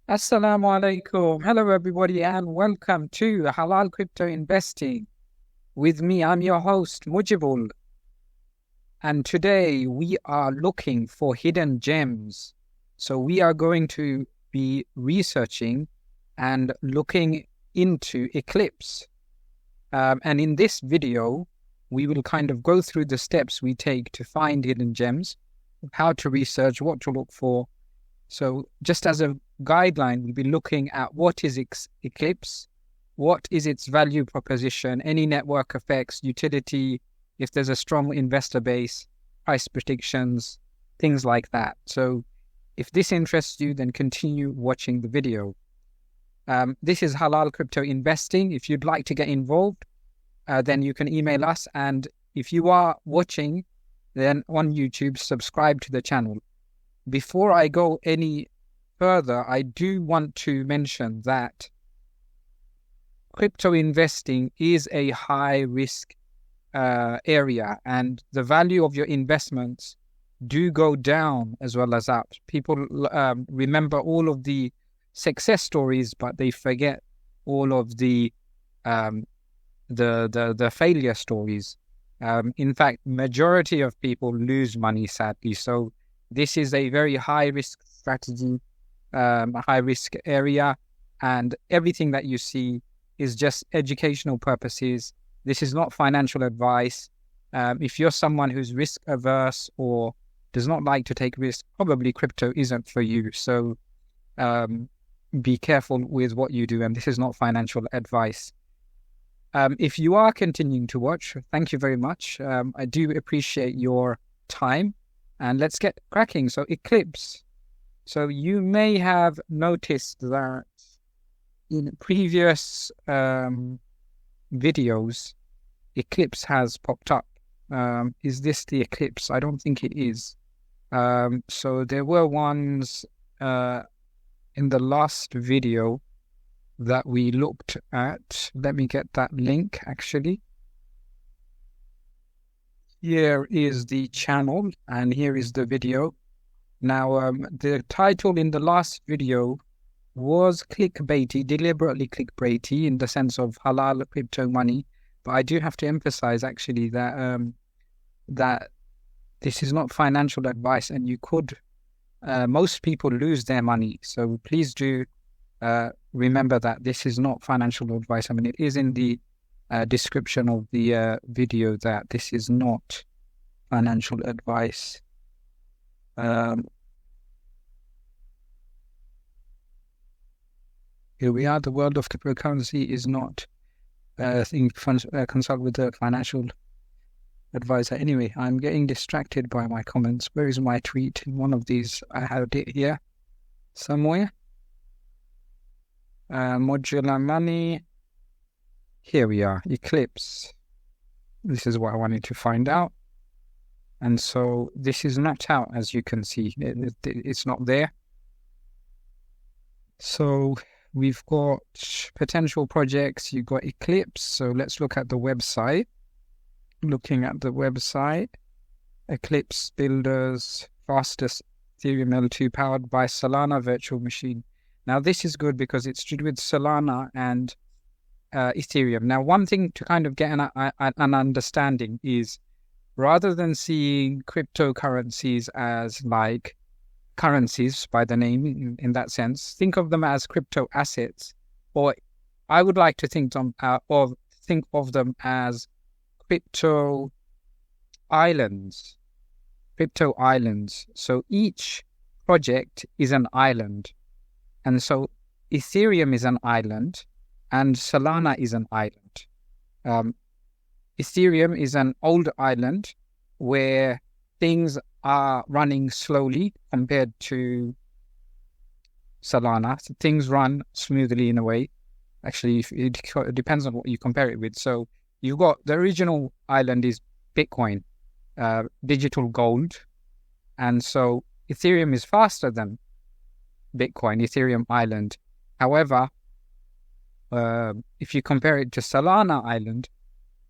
Assalamu alaikum. Hello, everybody, and welcome to Halal Crypto Investing. With me, I'm your host, Mujibul. And today we are looking for hidden gems. So we are going to be researching and looking into Eclipse. And in this video, we will kind of go through the steps we take to find hidden gems, how to research, what to look for. So just as a guideline, we'll be looking at what is Eclipse, what is its value proposition, any network effects, utility, if there's a strong investor base, price predictions, things like that. So if this interests you, then continue watching the video. This is Halal Crypto Investing. If you'd like to get involved, then you can email us. And if you are watching, then on YouTube, subscribe to the channel. Before I go any further, I do want to mention that crypto investing is a high risk area, and the value of your investments do go down as well as up. People remember all of the success stories, but they forget all of the failure stories. In fact, majority of people lose money, sadly. So this is a very high risk strategy, a high risk area, and everything that you see is just educational purposes. This is not financial advice. If you're someone who's risk averse or does not like to take risks, probably crypto isn't for you. So be careful with what you do, and this is not financial advice. If you are continuing to watch, thank you very much. I do appreciate your time. And let's get cracking. So Eclipse. So you may have noticed that in previous videos, Eclipse has popped up. Is this the Eclipse? I don't think it is. So there were ones in the last video that we looked at. Let me get that link actually. Here is the channel and here is the video. Now, the title in the last video was clickbaity, deliberately clickbaity in the sense of halal crypto money. But I do have to emphasize actually that that this is not financial advice, and you could, most people lose their money. So please do remember that this is not financial advice. I mean, it is in the description of the video that this is not financial advice. Here we are. The world of cryptocurrency is not consult with a financial advisor. Anyway, I'm getting distracted by my comments. Where is my tweet? In one of these, I had it here somewhere. Modular money. Here we are, Eclipse. This is what I wanted to find out. And so this is not out, as you can see. It's not there. So we've got potential projects. You've got Eclipse. So let's look at the website. Looking at the website, Eclipse builders, fastest Ethereum L2 powered by Solana virtual machine. Now this is good because it's to do with Solana and Ethereum. Now, one thing to kind of get an understanding is, rather than seeing cryptocurrencies as like currencies by the name in that sense, think of them as crypto assets, or I would like to think of them as crypto islands. Crypto islands. So each project is an island, and so Ethereum is an island, and Solana is an island. Ethereum is an old island where things are running slowly compared to Solana. So things run smoothly in a way. Actually, it depends on what you compare it with. So you've got the original island is Bitcoin, digital gold. And so Ethereum is faster than Bitcoin, Ethereum island. However, if you compare it to Solana island,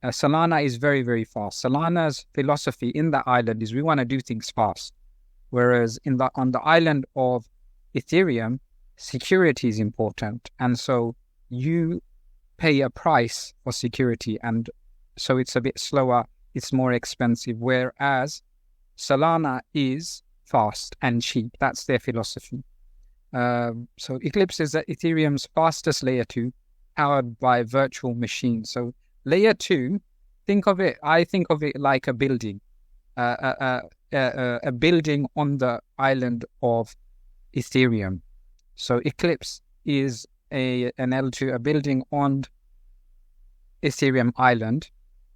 Solana is very, very fast. Solana's philosophy in that island is we want to do things fast. Whereas on the island of Ethereum, security is important. And so you pay a price for security. And so it's a bit slower, it's more expensive. Whereas Solana is fast and cheap. That's their philosophy. So Eclipse is Ethereum's fastest layer 2, powered by virtual machines. So layer 2, I think of it like a building, a building on the island of Ethereum. So Eclipse is an L2, a building on Ethereum island,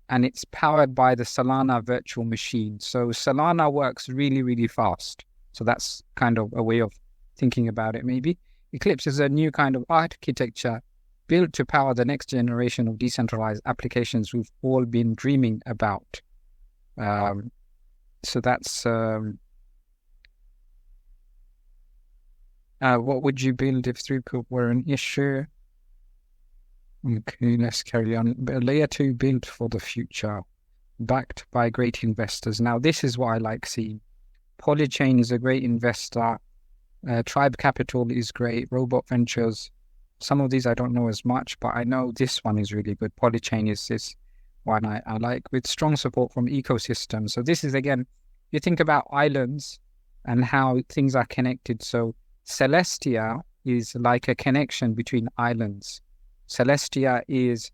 and it's powered by the Solana virtual machine. So Solana works really, really fast. So that's kind of a way of thinking about it, maybe. Eclipse is a new kind of architecture built to power the next generation of decentralized applications we've all been dreaming about. So that's... what would you build if throughput were an issue? Okay, let's carry on. Layer 2 built for the future, backed by great investors. Now, this is what I like seeing. Polychain is a great investor. Tribe Capital is great. Robot Ventures. Some of these I don't know as much, but I know this one is really good. Polychain is this one I like, with strong support from ecosystems. So this is, again, you think about islands and how things are connected. So Celestia is like a connection between islands. Celestia is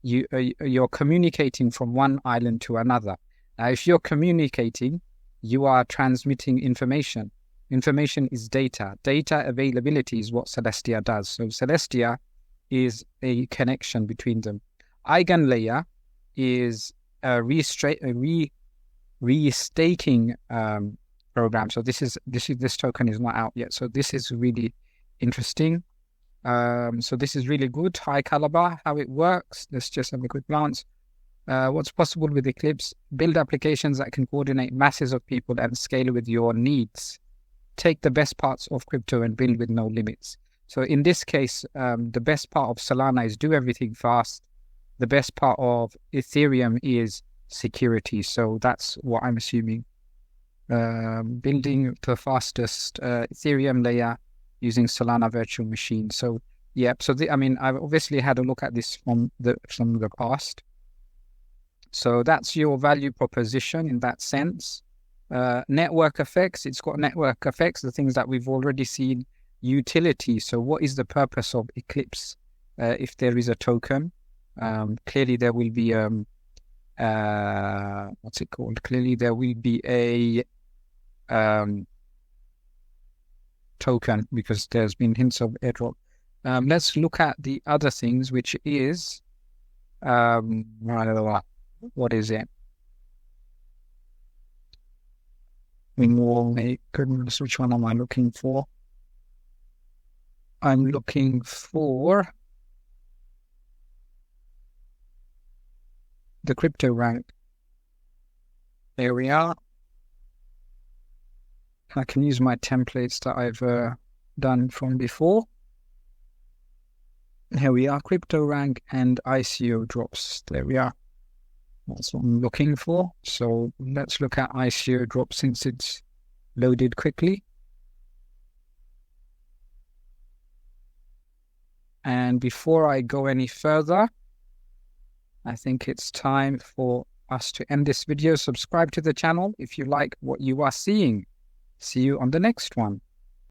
you're communicating from one island to another. Now, if you're communicating, you are transmitting information. Information is data. Data availability is what Celestia does. So Celestia is a connection between them. Eigenlayer is a restaking program. So this token is not out yet. So this is really interesting. So this is really good. High caliber, how it works. Let's just have a quick glance. What's possible with Eclipse? Build applications that can coordinate masses of people and scale with your needs. Take the best parts of crypto and build with no limits. So in this case, the best part of Solana is do everything fast. The best part of Ethereum is security. So that's what I'm assuming. Building the fastest Ethereum layer using Solana virtual machine. So yeah, so I've obviously had a look at this from the past. So that's your value proposition in that sense. Network effects, it's got network effects, the things that we've already seen. Utility, so what is the purpose of Eclipse? If there is a token, clearly there will be what's it called? Clearly there will be a token, because there's been hints of airdrop. Let's look at the other things, which is what is it? Goodness, which one am I looking for? I'm looking for the crypto rank. There we are. I can use my templates that I've done from before. Here we are, crypto rank and ICO drops. There we are. That's what I'm looking for. So let's look at ICO drops since it's loaded quickly. And before I go any further, I think it's time for us to end this video. Subscribe to the channel if you like what you are seeing. See you on the next one.